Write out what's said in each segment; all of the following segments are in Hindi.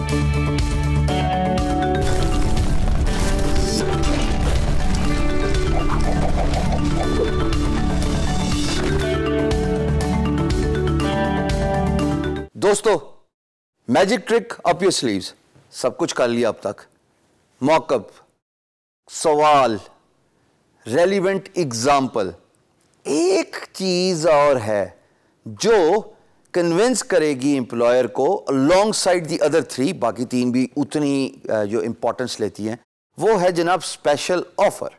दोस्तों, magic trick up your sleeves, सब कुछ कर लिया अब तक। मॉकअप, सवाल, रेलिवेंट एग्जाम्पल, एक चीज और है जो कन्विंस करेगी एम्प्लॉयर को along side the other three, बाकी तीन भी उतनी जो इंपॉर्टेंस लेती हैं, वो है जनाब special offer.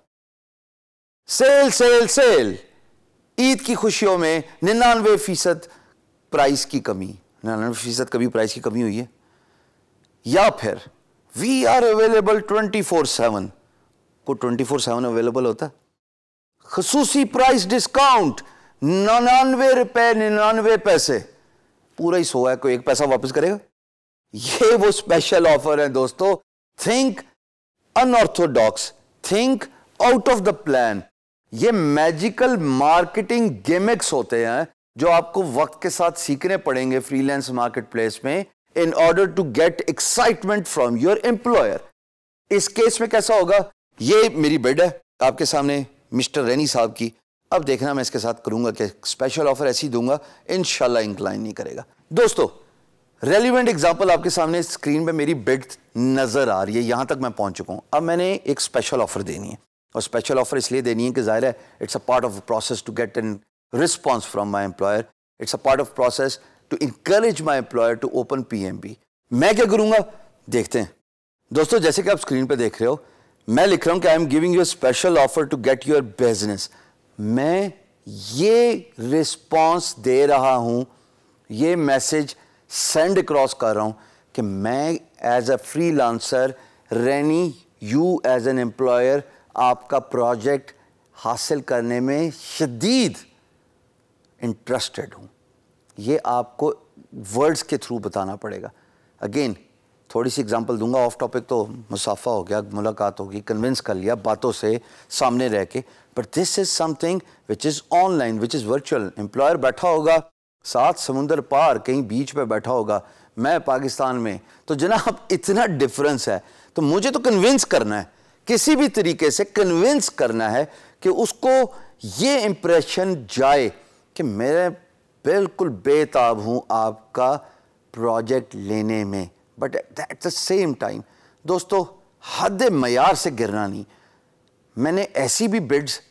Sale sale sale, Eid की खुशियों में 99% प्राइस की कमी, 99% कभी प्राइस की कमी हुई है? या फिर वी आर अवेलेबल 24/7, को 24/7 अवेलेबल होता है? खसूसी प्राइस डिस्काउंट, 99 रुपए 99 पैसे, पूरा ही 100 है, कोई एक पैसा वापस करेगा? ये वो स्पेशल ऑफर है दोस्तों। Think unorthodox, think out of the plan. ये मैजिकल मार्केटिंग गिमिक्स होते हैं जो आपको वक्त के साथ सीखने पड़ेंगे फ्रीलांस मार्केट प्लेस में, in order to get excitement from your employer. इस केस में कैसा होगा? ये मेरी बिड है आपके सामने मिस्टर रैनी साहब की। अब देखना मैं इसके साथ करूंगा कि स्पेशल ऑफर ऐसी दूंगा, इंशाल्लाह इंक्लाइन नहीं करेगा। दोस्तों, रेलिवेंट एग्जांपल आपके सामने स्क्रीन पे मेरी बिड नजर आ रही है, यहां तक मैं पहुंच चुका हूं। अब मैंने एक स्पेशल ऑफर देनी है, और स्पेशल ऑफर इसलिए देनी है कि जाहिर है it's a part of process to get an response from my employer. It's a part of process to encourage my employer to open PMB. मैं क्या करूंगा देखते हैं। दोस्तों, जैसे कि आप स्क्रीन पे देख रहे हो, मैं लिख रहा हूं कि I am giving you a special offer to get your business. मैं ये रिस्पॉन्स दे रहा हूं, ये मैसेज सेंड अक्रॉस कर रहा हूं कि मैं एज अ फ्रीलांसर रैनी, यू एज एन एम्प्लॉयर, आपका प्रोजेक्ट हासिल करने में शदीद इंटरेस्टेड हूं। ये आपको वर्ड्स के थ्रू बताना पड़ेगा। अगेन थोड़ी सी एग्जांपल दूंगा, ऑफ टॉपिक तो मुसाफा हो गया, मुलाकात होगी, कन्विंस कर लिया बातों से सामने रह के, but this is something which is online, which is virtual. Employer बैठा होगा 7 समुंदर पार कहीं बीच पे बैठा होगा, मैं पाकिस्तान में, तो जनाब इतना डिफरेंस है। तो मुझे तो कन्विंस करना है, किसी भी तरीके से कन्विंस करना है कि उसको ये इंप्रेशन जाए कि मैं बिल्कुल बेताब हूं आपका प्रोजेक्ट लेने में, but at the same time दोस्तों हद मयार से गिरना नहीं। मैंने ऐसी भी बिड्स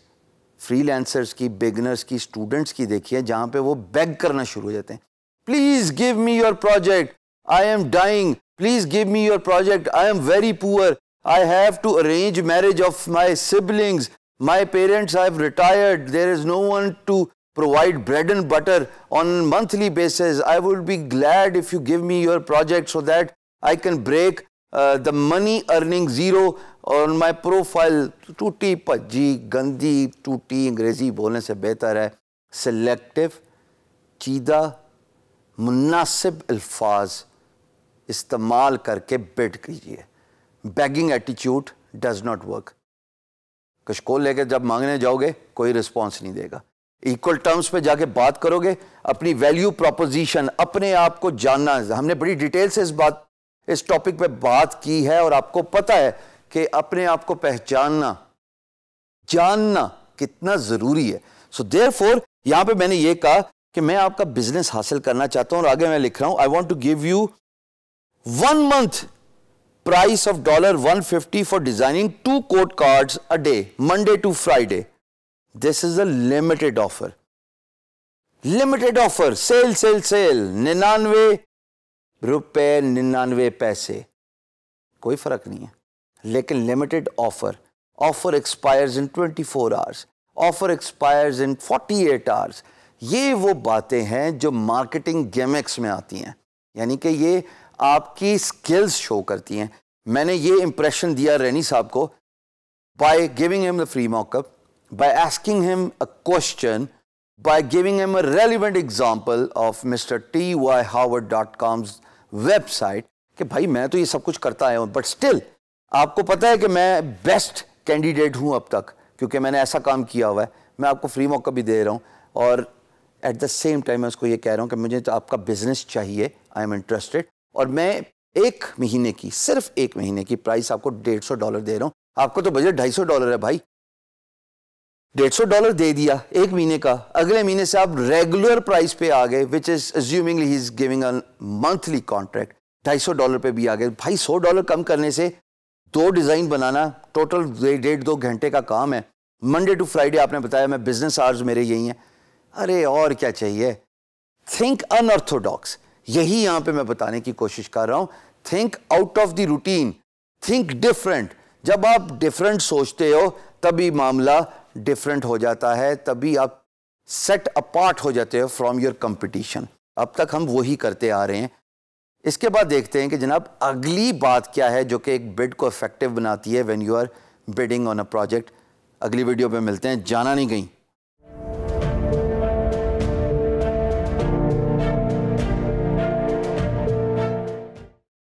फ्रीलांसर्स की, बिगनर्स की, स्टूडेंट्स की देखी है जहां पे वो बेग करना शुरू हो जाते हैं, please give me your project, I am dying, please give me your project, I am very poor, I have to arrange marriage of my siblings, my parents have retired, there is no one to provide bread and butter on monthly basis. I would be glad if you give me your project so that I can break the money earning zero on my profile. टूटी भज्जी गंदी टूटी अंग्रेजी बोलने से बेहतर है सिलेक्टिव, चीदा, मुनासिब अल्फाज इस्तेमाल करके बिड कीजिए। Begging attitude does not work. कशकोल लेके जब मांगने जाओगे कोई रिस्पॉन्स नहीं देगा। इक्वल टर्म्स पे जाके बात करोगे, अपनी वैल्यू प्रोपोजिशन, अपने आप को जानना। हमने बड़ी डिटेल से इस टॉपिक पे बात की है, और आपको पता है कि अपने आप को पहचानना, जानना कितना जरूरी है। सो देयरफॉर यहां पे मैंने ये कहा कि मैं आपका बिजनेस हासिल करना चाहता हूं, और आगे मैं लिख रहा हूं I want to give you 1 month price of $150 for designing 2 code cards a day, Monday to Friday. This is a limited offer. Limited offer. Sale, sale, sale. 99 रुपए 99 पैसे, कोई फर्क नहीं है, लेकिन limited offer. Offer expires in 24 hours, offer expires in 48 hours. ये वो बातें हैं जो मार्केटिंग गिमिक्स में आती हैं, यानी कि ये आपकी स्किल्स शो करती हैं। मैंने ये इंप्रेशन दिया रैनी साहब को by giving him the free mock-up, by asking him a question, by giving him a relevant example of Mr. tyhoward.com's website, कि भाई मैं तो ये सब कुछ करता आया हूं, बट स्टिल आपको पता है कि मैं बेस्ट कैंडिडेट हूं अब तक, क्योंकि मैंने ऐसा काम किया हुआ है। मैं आपको फ्री मौका भी दे रहा हूं, और एट द सेम टाइम मैं उसको ये कह रहा हूं कि मुझे तो आपका बिजनेस चाहिए, आई एम इंटरेस्टेड, और मैं एक महीने की, सिर्फ एक महीने की प्राइस आपको $150 दे रहा हूं। आपको तो बजट $250 है भाई, $150 दे दिया एक महीने का, अगले महीने से आप रेगुलर प्राइस पे आ गए, which is assumingly he is giving a monthly contract, $250 पे भी आ गए भाई। $100 कम करने से 2 डिजाइन बनाना टोटल 1.5-2 घंटे का काम है। मंडे टू फ्राइडे आपने बताया, मैं बिजनेस आवर्स मेरे यही हैं। अरे और क्या चाहिए? थिंक अनऑर्थोडॉक्स, यही यहां पे मैं बताने की कोशिश कर रहा हूं। Think out of the routine, think different. जब आप डिफरेंट सोचते हो तभी मामला डिफरेंट हो जाता है, तभी आप सेट अपार्ट हो जाते हो फ्रॉम योर कंपटीशन। अब तक हम वही करते आ रहे हैं। इसके बाद देखते हैं कि जनाब अगली बात क्या है जो कि एक बिड को इफेक्टिव बनाती है when you are bidding on a project. अगली वीडियो पे मिलते हैं, जाना नहीं कहीं।